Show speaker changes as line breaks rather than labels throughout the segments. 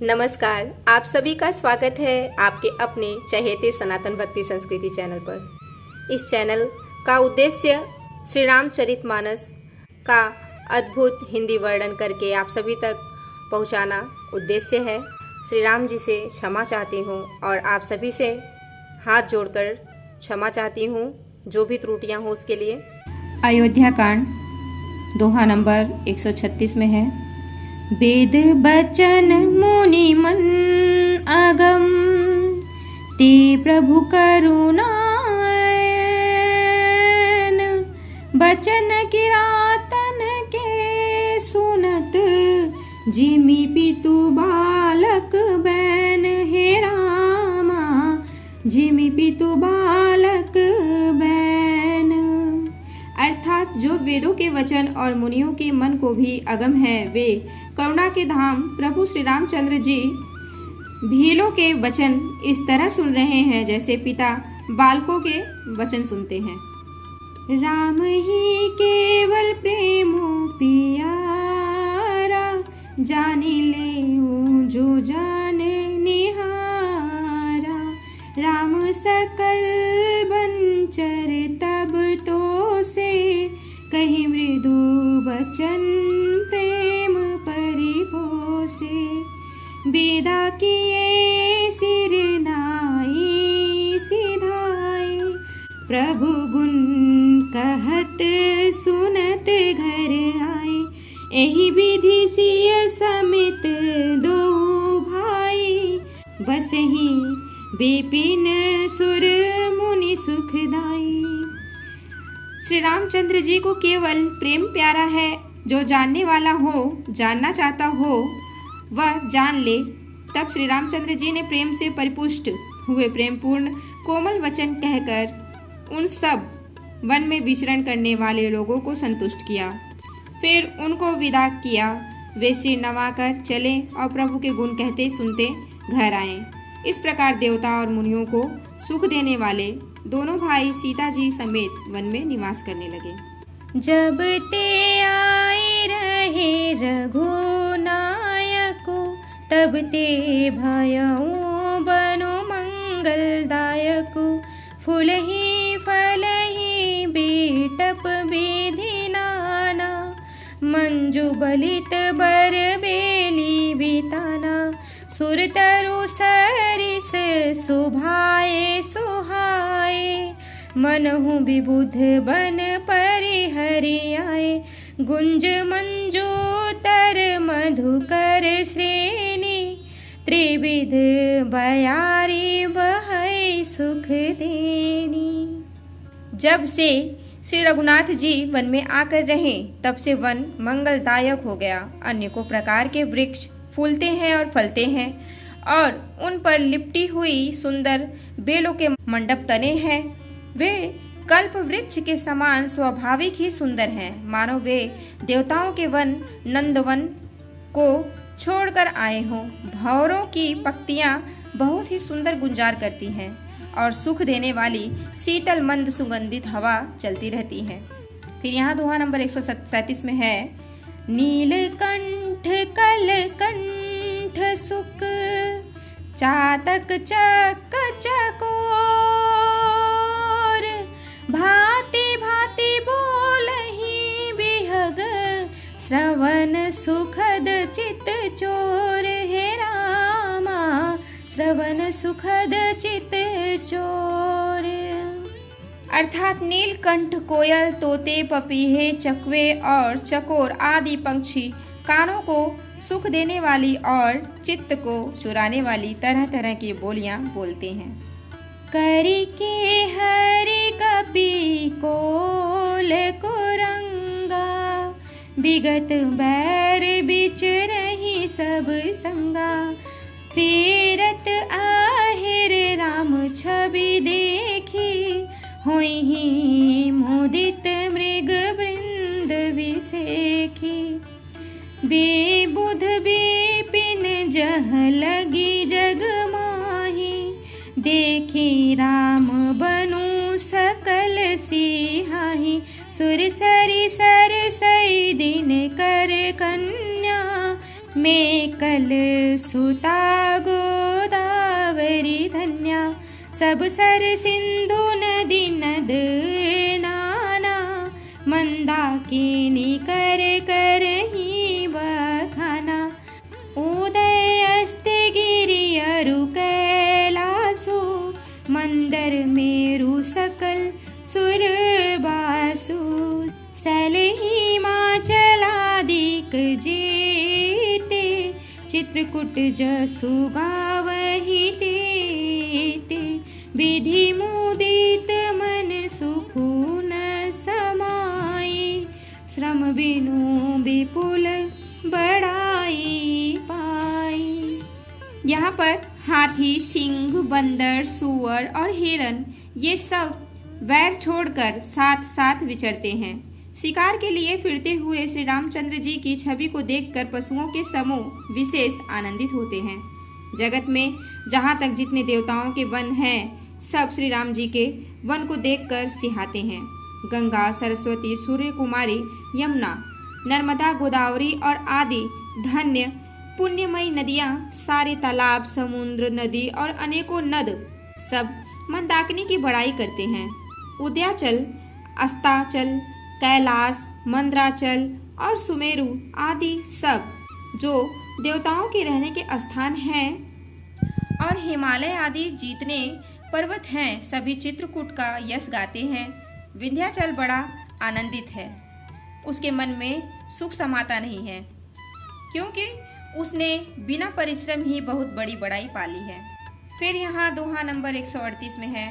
नमस्कार, आप सभी का स्वागत है आपके अपने चहेते सनातन भक्ति संस्कृति चैनल पर। इस चैनल का उद्देश्य श्री रामचरितमानस का अद्भुत हिंदी वर्णन करके आप सभी तक पहुंचाना उद्देश्य है। श्री राम जी से क्षमा चाहती हूं और आप सभी से हाथ जोड़कर क्षमा चाहती हूं जो भी त्रुटियां हो उसके लिए।
अयोध्या कांड दोहा नंबर 136 में है। वेद बचन मुनि मन अगम ते प्रभु करुणायन, बचन किरातन के सुनत जिमि पितु बालक बैन, हे रामा जिमि पितु बालक बैन। अर्थात जो वेदों के वचन और मुनियों के मन को भी अगम है, वे करुणा के धाम प्रभु श्री रामचंद्र जी भीलों के वचन इस तरह सुन रहे हैं जैसे पिता बालकों के वचन सुनते हैं। राम ही केवल प्रेमो पियारा, जानी ले जो जाने निहारा। राम सकल बंचर तब तो से, कही मृदु बचन प्रेम परिपोसे। बेदा किए सिर नाई सिधाए, प्रभु गुण कहत सुनत घर आए। एहि विधि सिय समित दो भाई, बसहि विपिन सुर मुनि सुखदाई। श्री रामचंद्र जी को केवल प्रेम प्यारा है। जो जानने वाला हो, जानना चाहता हो, वह जान ले। तब श्री रामचंद्र जी ने प्रेम से परिपुष्ट हुए प्रेमपूर्ण कोमल वचन कहकर उन सब वन में विचरण करने वाले लोगों को संतुष्ट किया। फिर उनको विदा किया। वे सिर नवाकर चले और प्रभु के गुण कहते सुनते घर आए। इस प्रकार देवता और मुनियों को सुख देने वाले दोनों भाई सीता जी समेत वन में निवास करने लगे।
जब ते आए रहे रघुनायको, तब ते भयउ बनो मंगलदायको। फूलहि फलहि बेटप बेधि नाना, मंजु बलित बर बेली बिताना। सुर तरु सरिस सुभाए सुहाए, मनहु विबुध बन परिहरियाए। गुंज मंजूतर मधुकर श्रेणी, त्रिविध बयारी बहै सुख देनी। जब से श्री रघुनाथ जी वन में आकर रहे, तब से वन मंगलदायक हो गया। अनेकों प्रकार के वृक्ष फूलते हैं और फलते हैं और उन पर लिपटी हुई सुंदर बेलों के मंडप तने हैं। वे कल्प वृक्ष के समान स्वाभाविक ही सुंदर हैं, मानो वे देवताओं के वन नंदवन को छोड़कर आए हों। भंवरों की पत्तियां बहुत ही सुंदर गुंजार करती हैं और सुख देने वाली शीतल मंद सुगंधित हवा चलती रहती है। फिर यहाँ दोहा नंबर 137 में है। नीलकंठ कलकंठ सुख, चातक चक चकोर। भांति भांति बोलहि बिहग, श्रवण सुखद चित चोर। हे रामा श्रवण सुखद चित चोर। अर्थात नीलकंठ, कोयल, तोते, पपीहे, चकवे और चकोर आदि पंछी कानों को सुख देने वाली और चित्त को चुराने वाली तरह तरह की बोलियां बोलते हैं। करी के हरि कपि कोल को रंगा, विगत बैर बिच रही सब संगा। फेरत आहिर राम छवि देखी, होई मोदित मृग वृंद विसेखी। बेबुध बेपिन जह लगी जग माही, देखी राम बनु सकल सिहाही। सुर सरि सर सई दिन कर कन्या, मेकल सुता गोदावरी धन्या सब सर सिंधु नदी नद नाना मंदाकिनी कर कर ही बखाना उदय अस्त गिरि अरु कैलासो मंदर मेरु सकल सुर बासु सल हिमाचलादिक जेते चित्रकूट जसु गावहि ते विधि मुदित मन सुखून समाये श्रम बिनु विपुल बड़ाई पाई।
यहाँ पर हाथी, सिंह, बंदर, सूअर और हिरन ये सब वैर छोड़कर साथ साथ विचरते हैं। शिकार के लिए फिरते हुए श्री रामचंद्र जी की छवि को देखकर पशुओं के समूह विशेष आनंदित होते हैं। जगत में जहाँ तक जितने देवताओं के वन हैं, सब श्री राम जी के वन को देखकर सिहाते हैं। गंगा, सरस्वती, सूर्य कुमारी, यमुना, नर्मदा, गोदावरी और आदि धन्य पुण्यमयी नदियाँ, सारे तालाब, समुद्र, नदी और अनेकों नद सब मंदाकिनी की बड़ाई करते हैं। उदयाचल, अस्ताचल, कैलाश, मंदराचल और सुमेरु आदि सब जो देवताओं के रहने के स्थान हैं और हिमालय आदि जितने पर्वत हैं, सभी चित्रकूट का यश गाते हैं। विंध्याचल बड़ा आनंदित है, उसके मन में सुख समाता नहीं है, क्योंकि उसने बिना परिश्रम ही बहुत बड़ी बड़ाई पाली है। फिर यहाँ दोहा नंबर 138 में है,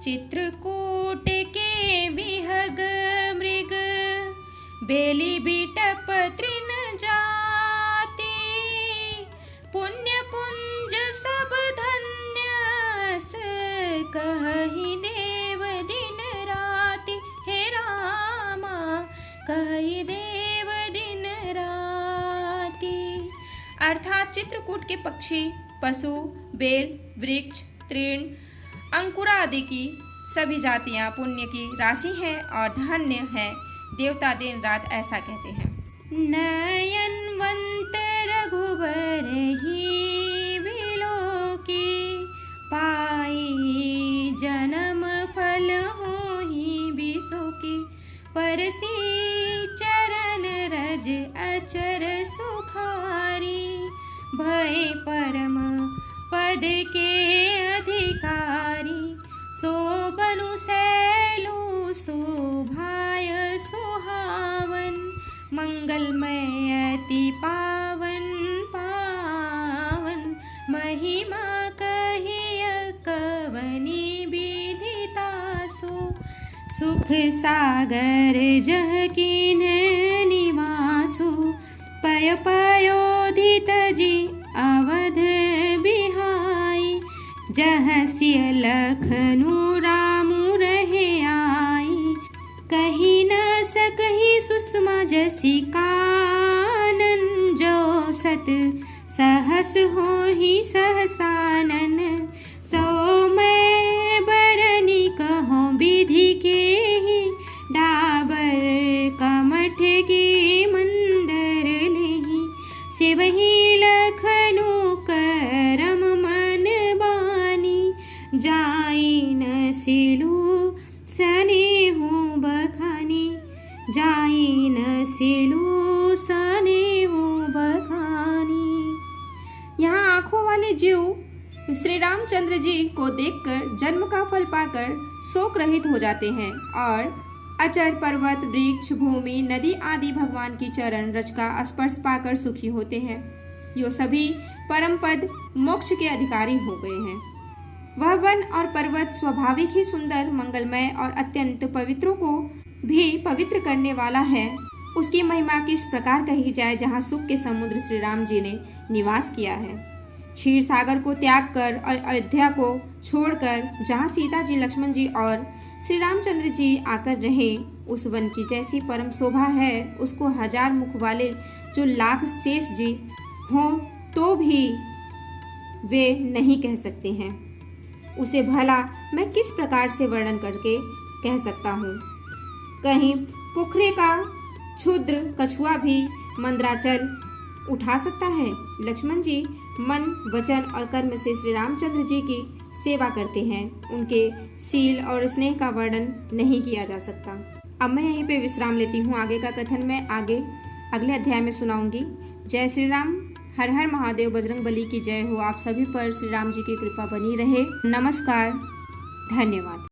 चित्रकूट के विहग मृग बेली बिटप तृण जाति पुण्य पुंज सब धन्य कहि देव दिन राति। हे रामा कहि देव दिन राति। अर्थात चित्रकूट के पक्षी, पशु, बेल, वृक्ष, तृण, अंकुरा आदि की सभी जातियां पुण्य की राशि हैं और धन्य हैं। देवता दिन रात ऐसा कहते हैं।
नयनवंत रघुबर ही विलोकी पाई जन्म फल होहि बिसोकी परसी चरण रज अचर सुखारी भय परम पद के अधिकारी सोबनु सैलु शोभाय सुहावन मंगलमय अति पावन पावन महिमा कहिय कवनी विदितासु सुख सागर जह किन निवासु पय पयोधित जी अवध बिहाई जह सिय लखनु रामु रहे आई कही न सकही सुषमा जसी कानन जो सत सहस होहि सहसानन सो मैं बरनी कहो विधि के ही डाबर कमठ की मंदर लेहि शिवहि लखनु करम मन बानी जाई न सिलु सनेहु बखानी जाई न सिलु सनेहु बखानी।
यहाँ आँखों वाले जीव श्री रामचंद्र जी को देखकर जन्म का फल पाकर शोक रहित हो जाते हैं और अचर पर्वत, वृक्ष, भूमि, नदी आदि भगवान की चरण रज का स्पर्श पाकर सुखी होते हैं। यो सभी परम पद मोक्ष के अधिकारी हो गए हैं। वह वन और पर्वत स्वाभाविक ही सुंदर, मंगलमय और अत्यंत पवित्रों को भी पवित्र करने वाला है। उसकी महिमा किस प्रकार कही जाए जहाँ सुख के समुद्र श्री राम जी ने निवास किया है। क्षीर सागर को त्याग कर और अयोध्या को छोड़कर जहाँ सीता जी, लक्ष्मण जी और श्री रामचंद्र जी आकर रहे, उस वन की जैसी परम शोभा है, उसको हजार मुख वाले जो लाख शेष जी हों तो भी वे नहीं कह सकते हैं। उसे भला मैं किस प्रकार से वर्णन करके कह सकता हूँ। कहीं पोखरे का क्षुद्र कछुआ भी मंदराचल उठा सकता है। लक्ष्मण जी मन, वचन और कर्म से श्री रामचंद्र जी की सेवा करते हैं। उनके शील और स्नेह का वर्णन नहीं किया जा सकता। अब मैं यहीं पे विश्राम लेती हूँ। आगे का कथन मैं अगले अध्याय में सुनाऊंगी। जय श्री राम। हर हर महादेव। बजरंग बली की जय हो। आप सभी पर श्री राम जी की कृपा बनी रहे। नमस्कार। धन्यवाद।